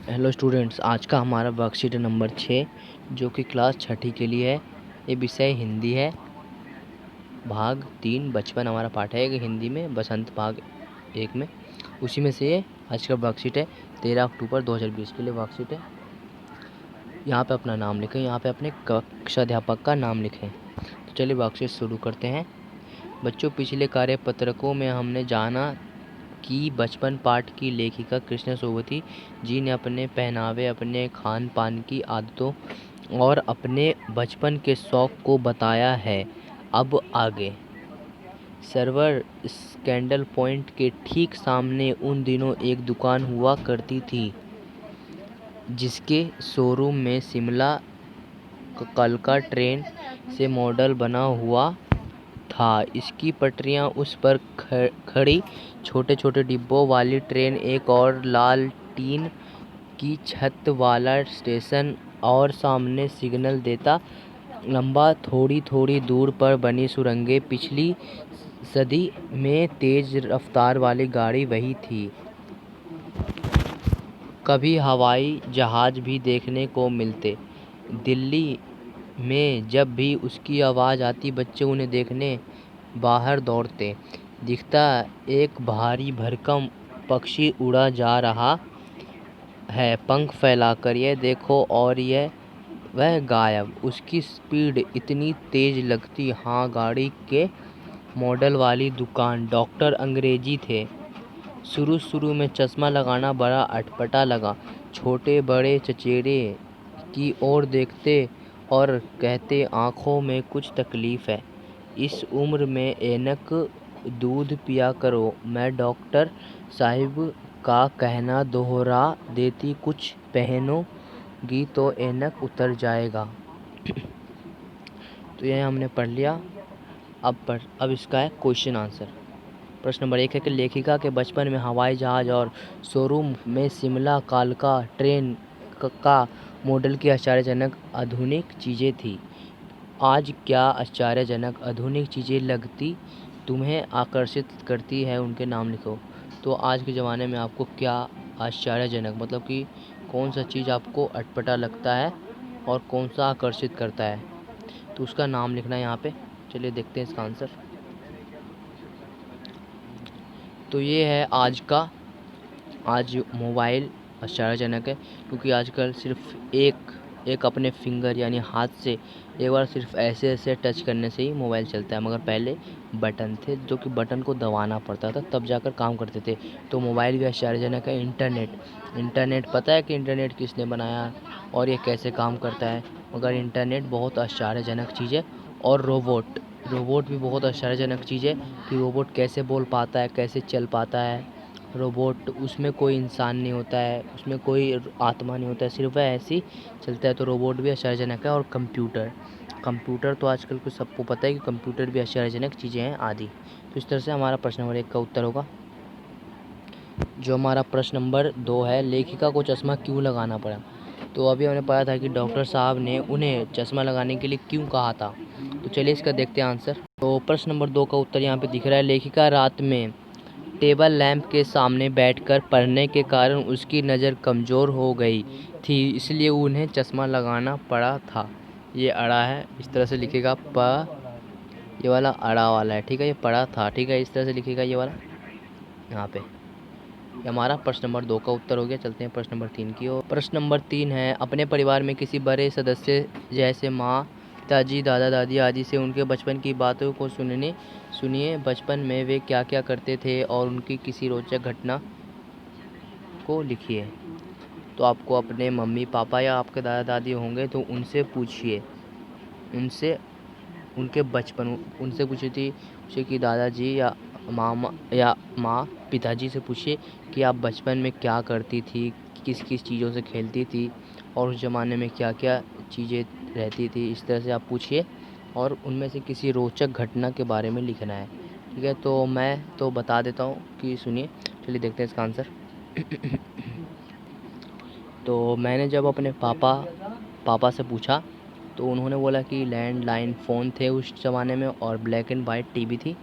Hello students, आज का हमारा वर्कशीट नंबर 6 जो कि क्लास छठी के लिए है। ये विषय हिंदी है। भाग 3 बचपन हमारा पाठ है कि हिंदी में बसंत भाग 1 में, उसी में से ये आज का वर्कशीट है। 13 अक्टूबर 2020 के लिए वर्कशीट है। यहाँ पे अपना नाम लिखें, यहाँ पे अपने कक्षाध्यापक का नाम लिखें। तो चलिए वर्कशीट शुरू करते हैं। बच्चों, पिछले कार्यपत्रकों में हमने जाना कि बचपन पाठ की लेखिका कृष्ण सोबती जी ने अपने पहनावे, अपने खान पान की आदतों और अपने बचपन के शौक को बताया है। अब आगे। सर्वर स्कैंडल पॉइंट के ठीक सामने उन दिनों एक दुकान हुआ करती थी जिसके शोरूम में शिमला कालका ट्रेन से मॉडल बना हुआ था। इसकी पटरियां, उस पर खड़ी छोटे छोटे डिब्बों वाली ट्रेन, एक और लाल टीन की छत वाला स्टेशन और सामने सिग्नल देता लंबा थोड़ी थोड़ी दूर पर बनी सुरंगें। पिछली सदी में तेज रफ्तार वाली गाड़ी वही थी। कभी हवाई जहाज़ भी देखने को मिलते। दिल्ली में जब भी उसकी आवाज़ आती, बच्चे उन्हें देखने बाहर दौड़ते। दिखता एक भारी भरकम पक्षी उड़ा जा रहा है पंख फैलाकर, यह देखो, और वह गायब। उसकी स्पीड इतनी तेज लगती। हाँ, गाड़ी के मॉडल वाली दुकान। डॉक्टर अंग्रेजी थे। शुरू में चश्मा लगाना बड़ा अटपटा लगा। छोटे बड़े चचेरे की ओर देखते और कहते, आँखों में कुछ तकलीफ़ है, इस उम्र में ऐनक दूध पिया करो। मैं डॉक्टर साहिब का कहना दोहरा देती, कुछ पहनोगी तो ऐनक उतर जाएगा। तो यह हमने पढ़ लिया। अब इसका है क्वेश्चन आंसर। प्रश्न नंबर 1 है कि लेखिका के बचपन में हवाई जहाज़ और शोरूम में शिमला कालका ट्रेन का मॉडल की आश्चर्यजनक आधुनिक चीज़ें थी। आज क्या आश्चर्यजनक आधुनिक चीज़ें लगती तुम्हें आकर्षित करती है, उनके नाम लिखो। तो आज के ज़माने में आपको क्या आश्चर्यजनक, मतलब कि कौन सा चीज़ आपको अटपटा लगता है और कौन सा आकर्षित करता है, तो उसका नाम लिखना है यहाँ पे। चलिए देखते हैं इसका आंसर। तो ये है आज मोबाइल आश्चर्यजनक है, क्योंकि आजकल सिर्फ एक अपने फिंगर यानी हाथ से एक बार सिर्फ ऐसे टच करने से ही मोबाइल चलता है। मगर पहले बटन थे, जो कि बटन को दबाना पड़ता था तब जाकर काम करते थे। तो मोबाइल भी आश्चर्यजनक है। इंटरनेट पता है कि इंटरनेट किसने बनाया और ये कैसे काम करता है, मगर इंटरनेट बहुत आश्चर्यजनक चीज़ है। और रोबोट भी बहुत आश्चर्यजनक चीज़ है कि रोबोट कैसे बोल पाता है, कैसे चल पाता है। रोबोट, उसमें कोई इंसान नहीं होता है, उसमें कोई आत्मा नहीं होता है, सिर्फ वह ऐसे ही चलता है। तो रोबोट भी आश्चर्यजनक है। और कंप्यूटर तो आजकल को सबको पता है कि कंप्यूटर भी आश्चर्यजनक चीज़ें हैं आदि। तो इस तरह से हमारा प्रश्न नंबर 1 का उत्तर होगा। जो हमारा प्रश्न नंबर 2 है, लेखिका को चश्मा क्यों लगाना पड़ा। तो अभी हमने पढ़ा था कि डॉक्टर साहब ने उन्हें चश्मा लगाने के लिए क्यों कहा था। तो चलिए इसका देखते हैं आंसर। तो प्रश्न नंबर 2 का उत्तर यहाँ पे दिख रहा है। लेखिका रात में टेबल लैंप के सामने बैठकर पढ़ने के कारण उसकी नज़र कमज़ोर हो गई थी, इसलिए उन्हें चश्मा लगाना पड़ा था। ये अड़ा है, इस तरह से लिखेगा ये वाला अड़ा वाला है, ठीक है। ये पड़ा था, ठीक है, इस तरह से लिखेगा ये वाला यहाँ पे। ये हमारा प्रश्न नंबर 2 का उत्तर हो गया। चलते हैं प्रश्न नंबर 3 की ओर। प्रश्न नंबर 3 है, अपने परिवार में किसी बड़े सदस्य जैसे माँ, पिताजी, दादा दादी आदि से उनके बचपन की बातों को सुनिए। बचपन में वे क्या क्या करते थे और उनकी किसी रोचक घटना को लिखिए। तो आपको अपने मम्मी पापा या आपके दादा दादी होंगे तो उनसे पूछिए, उनसे उनके बचपन उनसे पूछिए कि दादाजी या माँ पिताजी से पूछिए कि आप बचपन में क्या करती थी, किस किस चीज़ों से खेलती थी और उस ज़माने में क्या क्या चीज़ें रहती थी। इस तरह से आप पूछिए और उनमें से किसी रोचक घटना के बारे में लिखना है, ठीक है। तो मैं तो बता देता हूँ कि सुनिए। चलिए देखते हैं इसका आंसर। तो मैंने जब अपने पापा से पूछा तो उन्होंने बोला कि लैंडलाइन फ़ोन थे उस ज़माने में और ब्लैक एंड वाइट टीवी थी।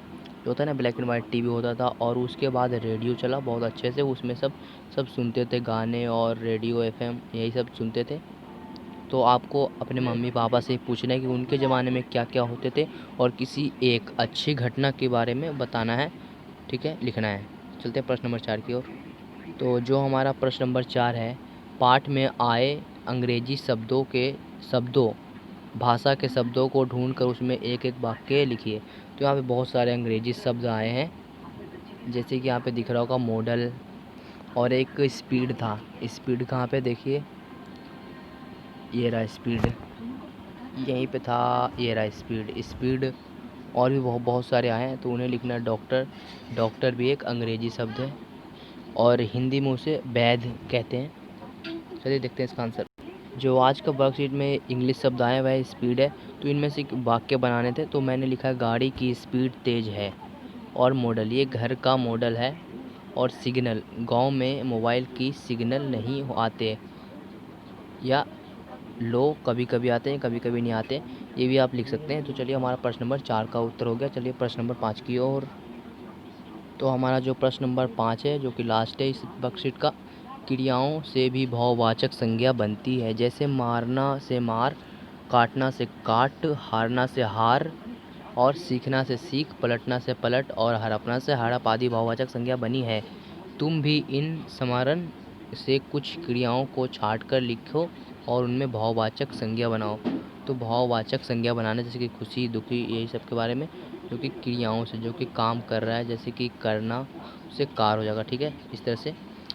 जो होता है ना ब्लैक एंड वाइट टीवी होता था, और उसके बाद रेडियो चला बहुत अच्छे से, उसमें सब सब सुनते थे गाने, और रेडियो एफएम यही सब सुनते थे। तो आपको अपने मम्मी पापा से पूछना है कि उनके ज़माने में क्या क्या होते थे, और किसी एक अच्छी घटना के बारे में बताना है, ठीक है, लिखना है। चलते हैं प्रश्न नंबर 4 की ओर। तो जो हमारा प्रश्न नंबर 4 है, पाठ में आए अंग्रेजी शब्दों भाषा के शब्दों को ढूंढकर उसमें एक एक वाक्य लिखिए। तो यहाँ पे बहुत सारे अंग्रेजी शब्द आए हैं, जैसे कि यहाँ पे दिख रहा होगा मॉडल, और एक स्पीड था। स्पीड कहाँ पे, देखिए ये रहा स्पीड, यहीं पे था, ये रहा स्पीड स्पीड। और भी बहुत बहुत सारे आए हैं, तो उन्हें लिखना है डॉक्टर। डॉक्टर भी एक अंग्रेजी शब्द है, और हिंदी में उसे वैध कहते हैं। चलिए देखते हैं इसका आंसर। जो आज का वर्कशीट में इंग्लिश शब्द आया वह स्पीड है, तो इनमें से एक वाक्य बनाने थे, तो मैंने लिखा है गाड़ी की स्पीड तेज़ है। और मॉडल, ये घर का मॉडल है। और सिग्नल, गांव में मोबाइल की सिग्नल नहीं आते, या लो कभी कभी आते हैं कभी कभी नहीं आते, ये भी आप लिख सकते हैं। तो चलिए हमारा प्रश्न नंबर 4 का उत्तर हो गया। चलिए प्रश्न नंबर 5 की ओर। तो हमारा जो प्रश्न नंबर 5 है, जो कि लास्ट है इस वर्कशीट का, क्रियाओं से भी भाववाचक संज्ञा बनती है, जैसे मारना से मार, काटना से काट, हारना से हार, और सीखना से सीख, पलटना से पलट, और हड़पना से हड़प आदि भाववाचक संज्ञा बनी है। तुम भी इन स्मरण से कुछ क्रियाओं को छाँट कर लिखो और उनमें भाववाचक संज्ञा बनाओ। तो भाववाचक संज्ञा बनाना, जैसे कि खुशी, दुखी, यही सब के बारे में, जो कि क्रियाओं से, जो कि काम कर रहा है, जैसे कि करना, उससे कार हो जाएगा, ठीक है, इस तरह से।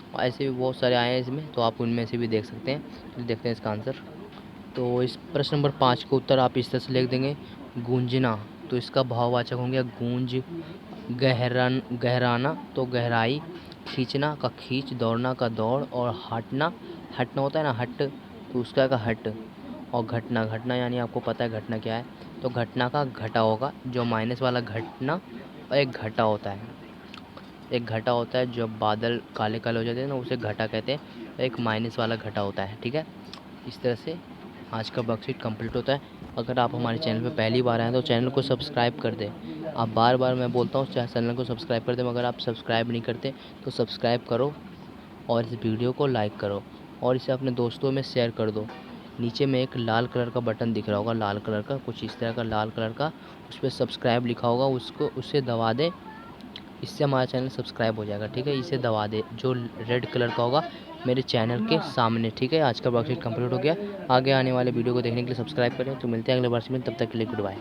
और ऐसे भी बहुत सारे आए हैं इसमें, तो आप उनमें से भी देख सकते हैं। तो देखते हैं इसका आंसर। तो इस प्रश्न नंबर 5 का उत्तर आप इस तरह से लिख देंगे, गूंजना। तो इसका भाववाचक हो गया गूंज। गहराना तो गहराई। खींचना का खींच, दौड़ना का दौड़, और हटना, हटना होता है ना हट, तो उसका का हट। और घटना, घटना यानी आपको पता है घटना क्या है, तो घटना का घटा होगा, जो माइनस वाला घटना, और एक घटा होता है। एक घटा होता है जब बादल काले काले हो जाते हैं ना, उसे घटा कहते हैं। एक माइनस वाला घटा होता है, ठीक है। इस तरह से आज का वर्कशीट कंप्लीट होता है। अगर आप हमारे चैनल पे पहली बार आए तो चैनल को सब्सक्राइब कर दें। आप बार बार मैं बोलता हूँ चैनल को सब्सक्राइब कर दें, मगर आप सब्सक्राइब नहीं करते, तो सब्सक्राइब करो और इस वीडियो को लाइक करो, और इसे अपने दोस्तों में शेयर कर दो। नीचे में एक लाल कलर का बटन दिख रहा होगा, लाल कलर का, कुछ इस तरह का लाल कलर का, उस पर सब्सक्राइब लिखा होगा, उसे दबा दें। इससे हमारा चैनल सब्सक्राइब हो जाएगा, ठीक है। इसे दबा दे, जो रेड कलर का होगा मेरे चैनल के सामने, ठीक है। आज का वर्कशीट कंप्लीट हो गया। आगे आने वाले वीडियो को देखने के लिए सब्सक्राइब करें। तो मिलते हैं अगले वर्ष में, तब तक के लिए गुड बाय।